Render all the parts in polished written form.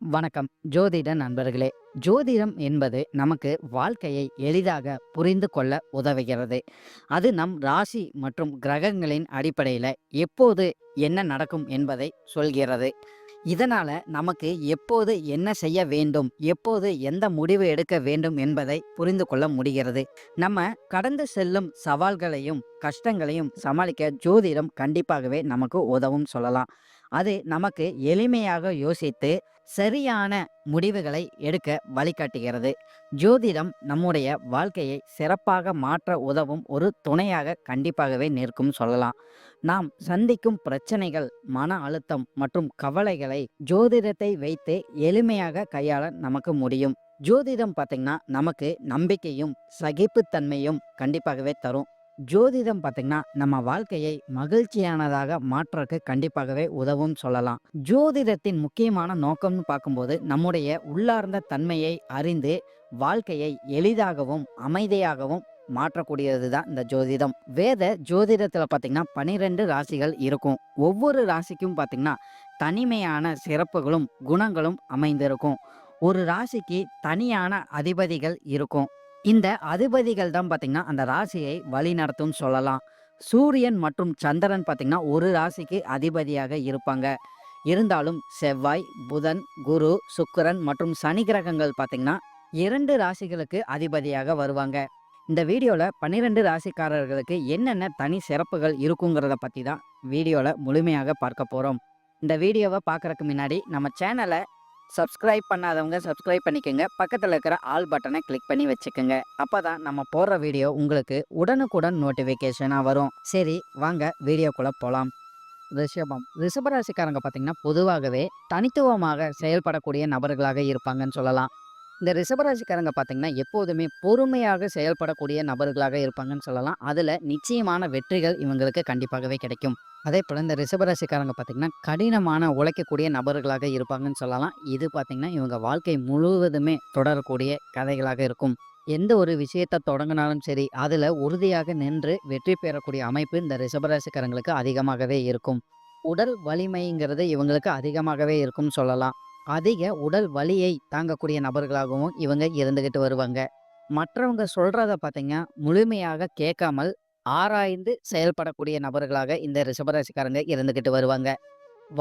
வணக்கம் ஜோதிட நண்பர்களே. ஜோதிடம் என்பது நமக்கு வாழ்க்கையை எளிதாக புரிந்து கொள்ள உதவுகிறது. அது நம் ராசி மற்றும் கிரகங்களின் அடிப்படையில் எப்போது என்ன நடக்கும் என்பதை சொல்கிறது. இதனால நமக்கு எப்போது என்ன செய்ய வேண்டும், எப்போது எந்த முடிவு எடுக்க வேண்டும் என்பதை புரிந்து கொள்ள முடிகிறது. நம்ம கடந்து செல்லும் சவால்களையும் கஷ்டங்களையும் சமாளிக்க ஜோதிடம் கண்டிப்பாகவே நமக்கு உதவும் சொல்லலாம். அது நமக்கு எளிமையாக யோசித்து சரியான முடிவுகளை எடுக்க வழிகாட்டுகிறது. ஜோதிடம் நம்முடைய வாழ்க்கையை சிறப்பாக மாற்ற உதவும் ஒரு துணையாக கண்டிப்பாகவே நிற்கும் சொல்லலாம். நாம் சந்திக்கும் பிரச்சனைகள், மன அழுத்தம் மற்றும் கவலைகளை ஜோதிடத்தை வைத்து எளிமையாக கையாள நமக்கு முடியும். ஜோதிடம் பார்த்தீங்கன்னா நமக்கு நம்பிக்கையும் சகிப்புத்தன்மையும் கண்டிப்பாகவே தரும். ஜோதிடம் பார்த்தீங்கன்னா நம்ம வாழ்க்கையை மகிழ்ச்சியானதாக மாற்றக்கு கண்டிப்பாகவே உதவும் சொல்லலாம். ஜோதிடத்தின் முக்கியமான நோக்கம்னு பார்க்கும்போது நம்முடைய உள்ளார்ந்த தன்மையை அறிந்து வாழ்க்கையை எளிதாகவும் அமைதியாகவும் மாற்றக்கூடியது தான் இந்த ஜோதிடம். வேத ஜோதிடத்துல பார்த்தீங்கன்னா 12 ராசிகள் இருக்கும். ஒவ்வொரு ராசிக்கும் பார்த்தீங்கன்னா தனிமையான சிறப்புகளும் குணங்களும் அமைந்திருக்கும். ஒரு ராசிக்கு தனியான அதிபதிகள் இருக்கும். இந்த அதிபதிகள் தான் பார்த்தீங்கன்னா அந்த ராசியை வழிநடத்தும் சொல்லலாம். சூரியன் மற்றும் சந்திரன் பார்த்தீங்கன்னா ஒரு ராசிக்கு அதிபதியாக இருப்பாங்க. இருந்தாலும் செவ்வாய், புதன், குரு, சுக்கிரன் மற்றும் சனி கிரகங்கள் பார்த்தீங்கன்னா 2 ராசிகளுக்கு அதிபதியாக வருவாங்க. இந்த வீடியோல 12 ராசிக்காரர்களுக்கு என்னென்ன தனி சிறப்புகள் இருக்குங்கிறத பத்தி தான் வீடியோல முழுமையாக பார்க்க போறோம். இந்த வீடியோவை பார்க்கறதுக்கு முன்னாடி நம்ம சேனலை சப்ஸ்கிரைப் பண்ணாதவங்க சப்ஸ்கிரைப் பண்ணிக்கோங்க. பக்கத்தில் இருக்கிற ஆல் பட்டனை கிளிக் பண்ணி வச்சுக்கோங்க. அப்பதான் நம்ம போடுற வீடியோ உங்களுக்கு உடனுக்குடன் நோட்டிஃபிகேஷனாக வரும். சரி, வாங்க வீடியோக்குள்ள போகலாம். ரிஷபம். ரிஷபராசிக்காரங்க பார்த்தீங்கன்னா பொதுவாகவே தனித்துவமாக செயல்படக்கூடிய நபர்களாக இருப்பாங்கன்னு சொல்லலாம். இந்த ரிஷபராசிக்காரங்க பார்த்தீங்கன்னா எப்போதுமே பொறுமையாக செயல்படக்கூடிய நபர்களாக இருப்பாங்கன்னு சொல்லலாம். அதில் நிச்சயமான வெற்றிகள் இவங்களுக்கு கண்டிப்பாகவே கிடைக்கும். அதே போல் இந்த ரிஷபராசிக்காரங்க பார்த்தீங்கன்னா கடினமான உழைக்கக்கூடிய நபர்களாக இருப்பாங்கன்னு சொல்லலாம். இது பார்த்தீங்கன்னா இவங்க வாழ்க்கை முழுவதுமே தொடரக்கூடிய கதைகளாக இருக்கும். எந்த ஒரு விஷயத்தை தொடங்கினாலும் சரி அதில் உறுதியாக நின்று வெற்றி பெறக்கூடிய அமைப்பு இந்த ரிஷபராசிக்காரங்களுக்கு அதிகமாகவே இருக்கும். உடல் வலிமைங்கிறது இவங்களுக்கு அதிகமாகவே இருக்கும் சொல்லலாம். அதிக உடல் வலியை தாங்கக்கூடிய நபர்களாகவும் இவங்க இருந்துகிட்டு வருவாங்க. மற்றவங்க சொல்றத பார்த்தீங்க முழுமையாக கேட்காமல் ஆராய்ந்து செயல்படக்கூடிய நபர்களாக இந்த ரிஷபராசிக்காரங்க இருந்துகிட்டு வருவாங்க.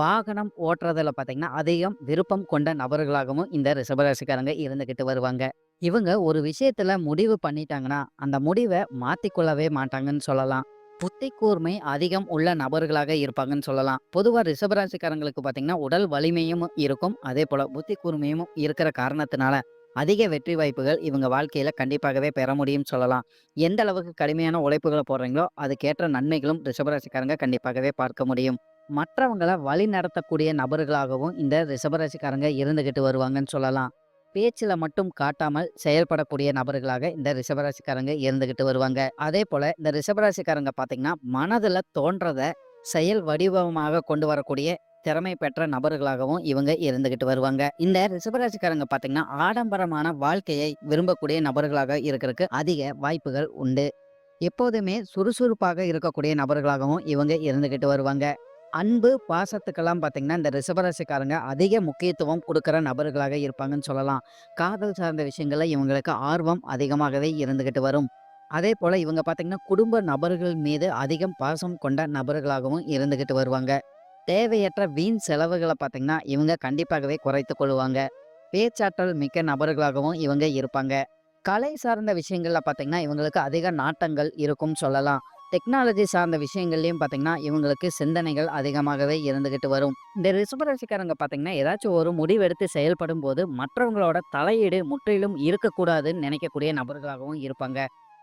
வாகனம் ஓட்டுறதுல பார்த்தீங்கன்னா அதிகம் விருப்பம் கொண்ட நபர்களாகவும் இந்த ரிஷபராசிக்காரங்க இருந்துகிட்டு வருவாங்க. இவங்க ஒரு விஷயத்துல முடிவு பண்ணிட்டாங்கன்னா அந்த முடிவை மாத்திக்கொள்ளவே மாட்டாங்கன்னு சொல்லலாம். புத்தி கூர்மை அதிகம் உள்ள நபர்களாக இருப்பாங்கன்னு சொல்லலாம். பொதுவா ரிஷபராசிக்காரங்களுக்கு பார்த்தீங்கன்னா உடல் வலிமையும் இருக்கும். அதே போல புத்தி கூர்மையும் இருக்கிற காரணத்தினால அதிக வெற்றி வாய்ப்புகள் இவங்க வாழ்க்கையில கண்டிப்பாகவே பெற முடியும்னு சொல்லலாம். எந்த அளவுக்கு கடுமையான உழைப்புகளை போடுறீங்களோ அதுக்கேற்ற நன்மைகளும் ரிஷபராசிக்காரங்க கண்டிப்பாகவே பார்க்க முடியும். மற்றவங்கள வழி நடத்தக்கூடிய நபர்களாகவும் இந்த ரிஷபராசிக்காரங்க இருந்துகிட்டு வருவாங்கன்னு சொல்லலாம். பேச்சுல மட்டும் காட்டாமல் செயல்படக்கூடிய நபர்களாக இந்த ரிஷபராசிக்காரங்க இருந்துகிட்டு வருவாங்க. அதே போல இந்த ரிஷபராசிக்காரங்க பாத்தீங்கன்னா மனதுல தோன்றத செயல் வடிவமாக கொண்டு வரக்கூடிய திறமை பெற்ற நபர்களாகவும் இவங்க இருந்துகிட்டு வருவாங்க. இந்த ரிஷபராசிக்காரங்க பாத்தீங்கன்னா ஆடம்பரமான வாழ்க்கையை விரும்பக்கூடிய நபர்களாக இருக்கிறதுக்கு அதிக வாய்ப்புகள் உண்டு. எப்போதுமே சுறுசுறுப்பாக இருக்கக்கூடிய நபர்களாகவும் இவங்க இருந்துகிட்டு வருவாங்க. அன்பு, பாசத்துக்கெல்லாம் பார்த்தீங்கன்னா, இந்த ரிஷபராசிக்காரங்க அதிக முக்கியத்துவம் குடுக்குற நபர்களாக இருப்பாங்கன்னு சொல்லலாம். காதல் சார்ந்த விஷயங்கள்ல இவங்களுக்கு ஆர்வம் அதிகமாகவே இருந்துகிட்டு வரும். அதேபோல இவங்க பார்த்தீங்கன்னா, குடும்ப நபர்கள் மீது அதிகம் பாசம் கொண்ட நபர்களாகவும் இருந்துகிட்டு வருவாங்க. தேவையற்ற வீண் செலவுகள பார்த்தீங்கன்னா, இவங்க கண்டிப்பாகவே குறைத்துக் கொள்ளுவாங்க. பேச்சாற்றல் மிக்க நபர்களாகவும் இவங்க இருப்பாங்க. கலை சார்ந்த விஷயங்கள்ல பார்த்தீங்கன்னா, இவங்களுக்கு அதிக நாட்டங்கள் இருக்கும்னு சொல்லலாம். டெக்னாலஜி சார்ந்த விஷயங்கள்லயும் பார்த்தீங்கன்னா, இவங்களுக்கு சிந்தனைகள் அதிகமாகவே இருந்துகிட்டு வரும். இந்த ரிஷபராசிக்காரங்க பார்த்தீங்கன்னா, ஏதாச்சும் ஒரு முடிவெடுத்து செயல்படும்போது, மற்றவங்களோட தலையீடு முற்றிலும் இருக்கக்கூடாதுன்னு நினைக்கக்கூடிய நபர்களாகவும் இருப்பாங்க.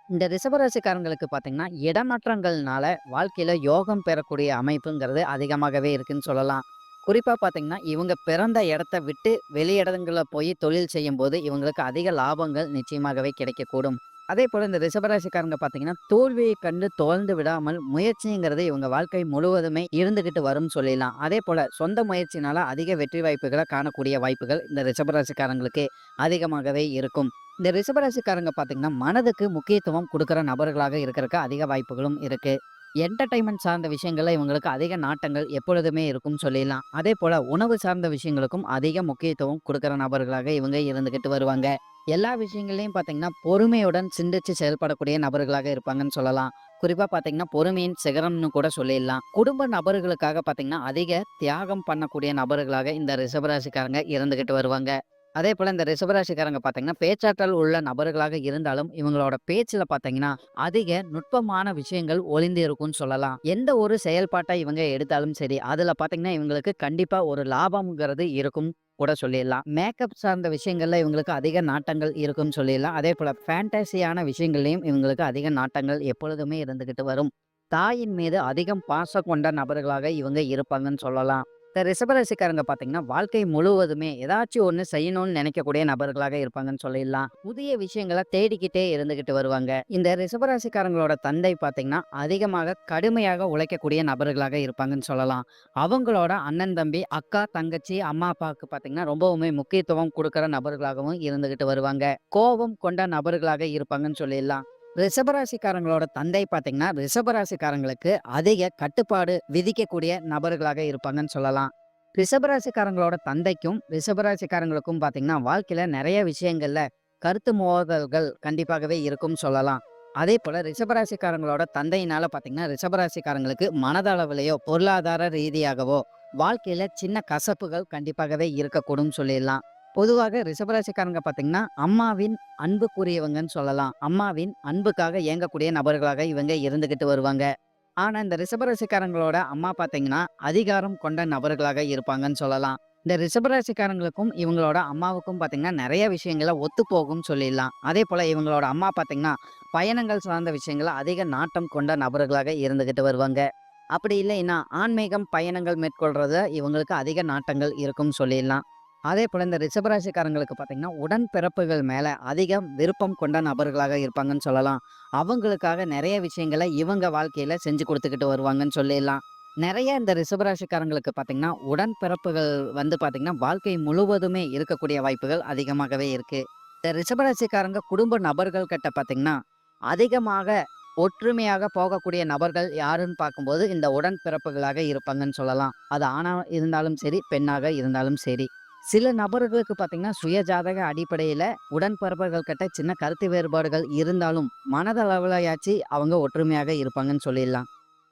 இந்த ரிஷபராசிக்காரங்களுக்கு பார்த்தீங்கன்னா, இடமாற்றங்கள்னால வாழ்க்கையில யோகம் பெறக்கூடிய அமைப்புங்கிறது அதிகமாகவே இருக்குன்னு சொல்லலாம். குறிப்பா பார்த்தீங்கன்னா, இவங்க பிறந்த இடத்த விட்டு வெளி இடங்கள்ல போய் தொழில் செய்யும்போது, இவங்களுக்கு அதிக லாபங்கள் நிச்சயமாகவே கிடைக்கக்கூடும். அதேபோல இந்த ரிஷபராசிக்காரங்க பார்த்தீங்கன்னா, தோல்வியை கண்டு துவண்டு விடாமல் முயற்சிங்கிறது இவங்க வாழ்க்கை முழுவதுமே இருந்துகிட்டு வரும்னு சொல்லிடலாம். அதேபோல சொந்த முயற்சினால அதிக வெற்றி வாய்ப்புகள காணக்கூடிய வாய்ப்புகள் இந்த ரிஷபராசிக்காரங்களுக்கு அதிகமாகவே இருக்கும். இந்த ரிஷபராசிக்காரங்க பார்த்தீங்கன்னா, மனதுக்கு முக்கியத்துவம் குடுக்குற நபர்களாக இருக்கறக்கு அதிக வாய்ப்புகளும் இருக்கு. என்டர்டெயின்மெண்ட் சார்ந்த விஷயங்கள்ல இவங்களுக்கு அதிக நாட்டங்கள் எப்பொழுதுமே இருக்கும்னு சொல்லிடலாம். அதேபோல உணவு சார்ந்த விஷயங்களுக்கும் அதிக முக்கியத்துவம் குடுக்குற நபர்களாக இவங்க இருந்துகிட்டு வருவாங்க. எல்லா விஷயங்கள்லயும் பார்த்தீங்கன்னா, பொறுமையுடன் சிந்திச்சு செயல்படக்கூடிய நபர்களாக இருப்பாங்கன்னு சொல்லலாம். குறிப்பா பார்த்தீங்கன்னா, பொறுமையின் சிகரம்னு கூட சொல்லிடலாம். குடும்ப நபர்களுக்காக பார்த்தீங்கன்னா, அதிக தியாகம் பண்ணக்கூடிய நபர்களாக இந்த ரிஷபராசிக்காரங்க இருந்துகிட்டு வருவாங்க. அதேபோல இந்த ரிஷபராசிக்காரங்க பார்த்தீங்கன்னா, பேச்சாற்றல் உள்ள நபர்களாக இருந்தாலும், இவங்களோட பேச்சுல பார்த்தீங்கன்னா, அதிக நுட்பமான விஷயங்கள் ஒளிந்து இருக்கும்னு சொல்லலாம். எந்த ஒரு செயல்பாட்ட இவங்க எடுத்தாலும் சரி, அதுல பார்த்தீங்கன்னா, இவங்களுக்கு கண்டிப்பா ஒரு லாபம்ங்கிறது இருக்கும் கூட சொல்லிடலாம். மேக்கப் சார்ந்த விஷயங்கள்ல இவங்களுக்கு அதிக நாட்டங்கள் இருக்கும்னு சொல்லிடலாம். அதேபோல ஃபேண்டஸியான விஷயங்கள்லயும் இவங்களுக்கு அதிக நாட்டங்கள் எப்பொழுதுமே இருந்துகிட்டு வரும். தாயின் மீது அதிகம் பாசம் கொண்ட நபர்களாக இவங்க இருப்பாங்கன்னு சொல்லலாம். இந்த ரிஷபராசிக்காரங்க பார்த்தீங்கன்னா, வாழ்க்கை முழுவதுமே ஏதாச்சும் ஒண்ணு செய்யணும்னு நினைக்கக்கூடிய நபர்களாக இருப்பாங்கன்னு சொல்லிடலாம். புதிய விஷயங்கள தேடிக்கிட்டே இருந்துகிட்டு வருவாங்க. இந்த ரிஷபராசிக்காரங்களோட தந்தை பார்த்தீங்கன்னா, அதிகமாக கடுமையாக உழைக்கக்கூடிய நபர்களாக இருப்பாங்கன்னு சொல்லலாம். அவங்களோட அண்ணன், தம்பி, அக்கா, தங்கச்சி, அம்மா, அப்பாவுக்கு பார்த்தீங்கன்னா, ரொம்பவுமே முக்கியத்துவம் குடுக்குற நபர்களாகவும் இருந்துகிட்டு வருவாங்க. கோபம் கொண்ட நபர்களாக இருப்பாங்கன்னு சொல்லிடலாம். ரிஷபராசிக்காரங்களோட தந்தை பார்த்தீங்கன்னா, ரிஷபராசிக்காரங்களுக்கு அதிக கட்டுப்பாடு விதிக்கக்கூடிய நபர்களாக இருப்பாங்கன்னு சொல்லலாம். ரிஷபராசிக்காரங்களோட தந்தைக்கும், ரிஷபராசிக்காரங்களுக்கும் பார்த்தீங்கன்னா, வாழ்க்கையில நெறைய விஷயங்கள்ல கருத்து மோதல்கள் கண்டிப்பாகவே இருக்கும்னு சொல்லலாம். அதேபோல ரிஷபராசிக்காரங்களோட தந்தையினால பார்த்தீங்கன்னா, ரிஷபராசிக்காரங்களுக்கு மனதளவிலயோ, பொருளாதார ரீதியாகவோ வாழ்க்கையில சின்ன கசப்புகள் கண்டிப்பாகவே இருக்கக்கூடும்னு சொல்லிடலாம். பொதுவாக ரிஷபராசிக்காரங்க பார்த்தீங்கன்னா, அம்மாவின் அன்புக்குரியவங்கன்னு சொல்லலாம். அம்மாவின் அன்புக்காக ஏங்கக்கூடிய நபர்களாக இவங்க இருந்துகிட்டு வருவாங்க. ஆனா, இந்த ரிஷபராசிக்காரங்களோட அம்மா பார்த்தீங்கன்னா, அதிகாரம் கொண்ட நபர்களாக இருப்பாங்கன்னு சொல்லலாம். இந்த ரிஷபராசிக்காரங்களுக்கும் இவங்களோட அம்மாவுக்கும் பார்த்தீங்கன்னா, நெறைய விஷயங்கள ஒத்துப்போகும்னு சொல்லிடலாம். அதேபோல இவங்களோட அம்மா பார்த்தீங்கன்னா, பயணங்கள் சார்ந்த விஷயங்கள அதிக நாட்டம் கொண்ட நபர்களாக இருந்துகிட்டு வருவாங்க. அப்படி இல்லைன்னா, ஆன்மீகம் பயணங்கள் மேற்கொள்றதுல இவங்களுக்கு அதிக நாட்டங்கள் இருக்கும்னு சொல்லிடலாம். அதேபோல இந்த ரிஷபராசிக்காரங்களுக்கு பார்த்தீங்கன்னா, உடன்பிறப்புகள் மேல அதிகம் விருப்பம் கொண்ட நபர்களாக இருப்பாங்கன்னு சொல்லலாம். அவங்களுக்காக நெறைய விஷயங்கள இவங்க வாழ்க்கையில செஞ்சு குடுத்துக்கிட்டு வருவாங்கன்னு சொல்லிடலாம். நெறைய இந்த ரிஷபராசிக்காரங்களுக்கு பார்த்தீங்கன்னா, உடன்பிறப்புகள் வந்து பார்த்தீங்கன்னா, வாழ்க்கை முழுவதுமே இருக்கக்கூடிய வாய்ப்புகள் அதிகமாகவே இருக்கு. இந்த ரிஷபராசிக்காரங்க குடும்ப நபர்கள் கிட்ட பார்த்தீங்கன்னா, அதிகமாக ஒற்றுமையாக போகக்கூடிய நபர்கள் யாருன்னு பார்க்கும்போது, இந்த உடன்பிறப்புகளாக இருப்பாங்கன்னு சொல்லலாம். அது ஆணா இருந்தாலும் சரி, பெண்ணாக இருந்தாலும் சரி. சில நபர்களுக்கு பார்த்தீங்கன்னா, சுயஜாதக அடிப்படையில உடன்பிறப்புகள் கிட்ட சின்ன கருத்து வேறுபாடுகள் இருந்தாலும், மனதளவுலயாச்சு அவங்க ஒற்றுமையாக இருப்பாங்கன்னு சொல்லிடலாம்.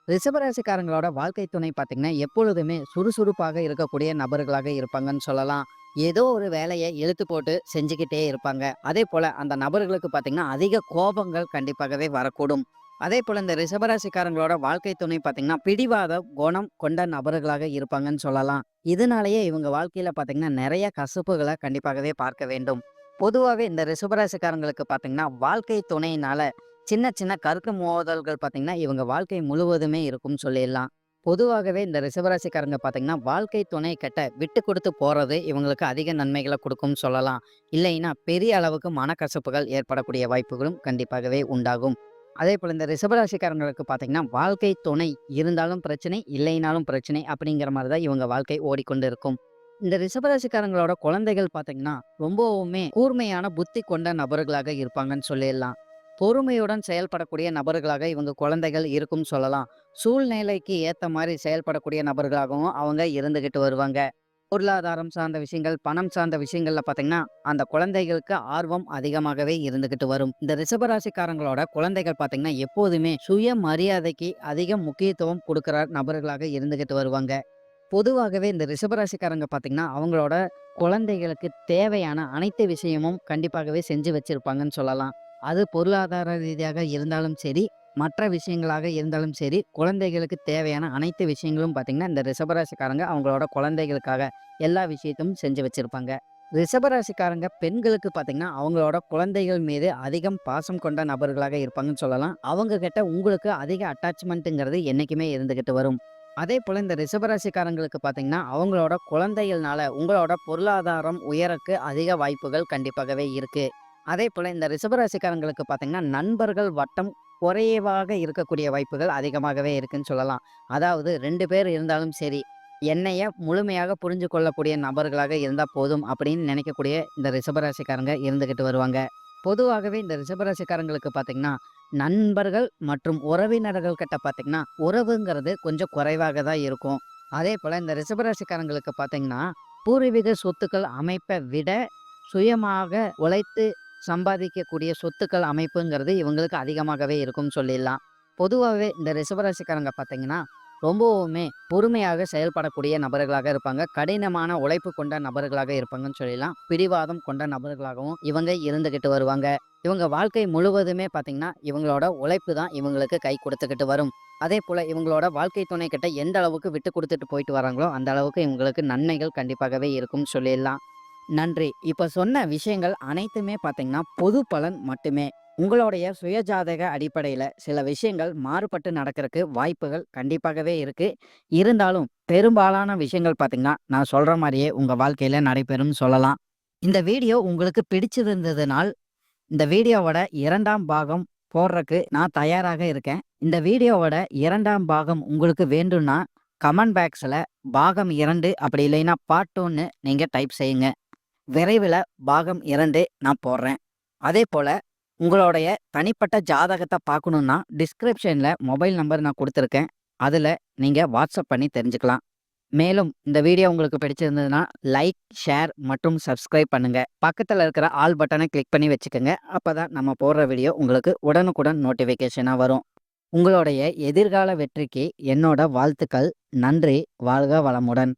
ரிஷபராசிக்காரங்களோட வாழ்க்கை துணை பார்த்தீங்கன்னா, எப்பொழுதுமே சுறுசுறுப்பாக இருக்கக்கூடிய நபர்களாக இருப்பாங்கன்னு சொல்லலாம். ஏதோ ஒரு வேலைய இழுத்து போட்டு செஞ்சுக்கிட்டே இருப்பாங்க. அதேபோல அந்த நபர்களுக்கு பார்த்தீங்கன்னா, அதிக கோபங்கள் கண்டிப்பாகவே வரக்கூடும். அதேபோல இந்த ரிஷபராசிக்காரங்களோட வாழ்க்கை துணை பார்த்தீங்கன்னா, பிடிவாத குணம் கொண்ட நபர்களாக இருப்பாங்கன்னு சொல்லலாம். இதனாலேயே இவங்க வாழ்க்கையில பார்த்தீங்கன்னா, நெறைய கசப்புகள கண்டிப்பாகவே பார்க்க வேண்டும். பொதுவாவே இந்த ரிஷபராசிக்காரங்களுக்கு பார்த்தீங்கன்னா, வாழ்க்கை துணையினால சின்ன சின்ன கருத்து மோதல்கள் பார்த்தீங்கன்னா, இவங்க வாழ்க்கை முழுவதுமே இருக்கும்னு சொல்லிடலாம். பொதுவாகவே இந்த ரிஷபராசிக்காரங்க பார்த்தீங்கன்னா, வாழ்க்கை துணை கிட்ட விட்டு குடுத்து போறது இவங்களுக்கு அதிக நன்மைகள குடுக்கும்னு சொல்லலாம். இல்லைன்னா பெரிய அளவுக்கு மனக்கசப்புகள் ஏற்படக்கூடிய வாய்ப்புகளும் கண்டிப்பாகவே உண்டாகும். அதேபோல இந்த ரிஷபராசிக்காரங்களுக்கு பார்த்தீங்கன்னா, வாழ்க்கை துணை இருந்தாலும் பிரச்சனை, இல்லைனாலும் பிரச்சனை அப்படிங்கிற மாரி தான் இவங்க வாழ்க்கை ஓடிக்கொண்டு இருக்கும். இந்த ரிஷபராசிக்காரங்களோட குழந்தைகள் பார்த்தீங்கன்னா, ரொம்பவுமே கூர்மையான புத்தி கொண்ட நபர்களாக இருப்பாங்கன்னு சொல்லிடலாம். பொறுமையுடன் செயல்படக்கூடிய நபர்களாக இவங்க குழந்தைகள் இருக்கும்னு சொல்லலாம். சூழ்நிலைக்கு ஏத்த மாரி செயல்படக்கூடிய நபர்களாகவும் அவங்க இருந்துகிட்டு வருவாங்க. பொருளாதாரம் சார்ந்த விஷயங்கள், பணம் சார்ந்த விஷயங்கள்ல பார்த்தீங்கன்னா, அந்த குழந்தைகளுக்கு ஆர்வம் அதிகமாகவே இருந்துகிட்டு வரும். இந்த ரிஷபராசிக்காரங்களோட குழந்தைகள் பார்த்தீங்கன்னா, எப்போதுமே சுயமரியாதைக்கு அதிக முக்கியத்துவம் குடுக்குற நபர்களாக இருந்துகிட்டு வருவாங்க. பொதுவாகவே இந்த ரிஷபராசிக்காரங்க பார்த்தீங்கன்னா, அவங்களோட குழந்தைகளுக்கு தேவையான அனைத்து விஷயமும் கண்டிப்பாகவே செஞ்சு வச்சிருப்பாங்கன்னு சொல்லலாம். அது பொருளாதார ரீதியாக இருந்தாலும் சரி, மற்ற விஷயங்களாக இருந்தாலும் சரி, குழந்தைகளுக்கு தேவையான அனைத்து விஷயங்களும் பார்த்தீங்கன்னா, இந்த ரிஷபராசிக்காரங்க அவங்களோட குழந்தைகளுக்காக எல்லா விஷயத்தையும் செஞ்சு வச்சிருப்பாங்க. ரிஷபராசிக்காரங்க பெண்களுக்கு பார்த்தீங்கன்னா, அவங்களோட குழந்தைகள் மீது அதிகம் பாசம் கொண்ட நபர்களாக இருப்பாங்கன்னு சொல்லலாம். அவங்க கிட்ட உங்களுக்கு அதிக அட்டாச்மெண்ட்டுங்கிறது என்னைக்குமே இருந்துகிட்டு வரும். அதேபோல இந்த ரிஷபராசிக்காரங்களுக்கு பார்த்தீங்கன்னா, அவங்களோட குழந்தைகள்னால உங்களோட பொருளாதாரம் உயரக்கு அதிக வாய்ப்புகள் கண்டிப்பாகவே இருக்கு. அதேபோல இந்த ரிஷபராசிக்காரங்களுக்கு பார்த்தீங்கன்னா, நண்பர்கள் வட்டம் குறைவாக இருக்கக்கூடிய வாய்ப்புகள் அதிகமாகவே இருக்குன்னு சொல்லலாம். அதாவது 2 பேர் இருந்தாலும் சரி, என்னைய முழுமையாக புரிஞ்சு கொள்ளக்கூடிய நபர்களாக இருந்தா போதும் அப்படின்னு நினைக்கக்கூடிய இந்த ரிஷபராசிக்காரங்க இருந்துகிட்டு வருவாங்க. பொதுவாகவே இந்த ரிஷபராசிக்காரங்களுக்கு பார்த்தீங்கன்னா, நண்பர்கள் மற்றும் உறவினர்கள் கிட்ட பார்த்தீங்கன்னா, உறவுங்கிறது கொஞ்சம் குறைவாக தான் இருக்கும். அதேபோல இந்த ரிஷபராசிக்காரங்களுக்கு பார்த்தீங்கன்னா, பூர்வீக சொத்துக்கள் அமைப்பை விட சுயமாக உழைத்து சம்பாதிக்கக்கூடிய சொத்துக்கள் அமைப்புங்கிறது இவங்களுக்கு அதிகமாகவே இருக்கும்னு சொல்லிடலாம். பொதுவாகவே இந்த ரிஷபராசிக்காரங்க பார்த்தீங்கன்னா, ரொம்பவுமே பொறுமையாக செயல்படக்கூடிய நபர்களாக இருப்பாங்க. கடினமான உழைப்பு கொண்ட நபர்களாக இருப்பாங்கன்னு சொல்லிடலாம். பிடிவாதம் கொண்ட நபர்களாகவும் இவங்க இருந்துகிட்டு வருவாங்க. இவங்க வாழ்க்கை முழுவதுமே பார்த்தீங்கன்னா, இவங்களோட உழைப்பு தான் இவங்களுக்கு கை கொடுத்துக்கிட்டு வரும். அதேபோல இவங்களோட வாழ்க்கை துணை கிட்ட எந்த அளவுக்கு விட்டு கொடுத்துட்டு போயிட்டு வராங்களோ, அந்த அளவுக்கு இவங்களுக்கு நன்மைகள் கண்டிப்பாகவே இருக்கும்னு சொல்லிடலாம். நன்றி. இப்ப சொன்ன விஷயங்கள் அனைத்துமே பார்த்தீங்கன்னா, பொது பலன் மட்டுமே. உங்களுடைய சுயஜாதக அடிப்படையில சில விஷயங்கள் மாறுபட்டு நடக்கறக்கு வாய்ப்புகள் கண்டிப்பாகவே இருக்கு. இருந்தாலும் பெரும்பாலான விஷயங்கள் பார்த்தீங்கன்னா, நான் சொல்ற மாரியே உங்க வாழ்க்கையில நடைபெறும்னு சொல்லலாம். இந்த வீடியோ உங்களுக்கு பிடிச்சிருந்ததுனால், இந்த வீடியோவோட 2ஆம் பாகம் போடுறக்கு நான் தயாராக இருக்கேன். இந்த வீடியோவோட 2ஆம் பாகம் உங்களுக்கு வேண்டும்னா, கமெண்ட் பாக்ஸ்ல பாகம் 2 அப்படி இல்லைன்னா பார்ட் 2ன்னு நீங்க டைப் செய்யுங்க. விரைவில பாகம் 2 நான் போடுறேன். அதேபோல உங்களுடைய தனிப்பட்ட ஜாதகத்த பார்க்கணும்னா, டிஸ்கிரிப்ஷன்ல மொபைல் நம்பர் நான் குடுத்துருக்கேன். அதுல நீங்க வாட்ஸ்அப் பண்ணி தெரிஞ்சுக்கலாம். மேலும் இந்த வீடியோ உங்களுக்கு பிடிச்சிருந்ததுன்னா, லைக், ஷேர் மற்றும் சப்ஸ்கிரைப் பண்ணுங்க. பக்கத்துல இருக்கிற ஆல் பட்டனை கிளிக் பண்ணி வச்சுக்கோங்க. அப்பதான் நம்ம போடுற வீடியோ உங்களுக்கு உடனுக்குடன் நோட்டிஃபிகேஷனா வரும். உங்களுடைய எதிர்கால வெற்றிக்கு என்னோட வாழ்த்துக்கள். நன்றி. வாழ்க வளமுடன்.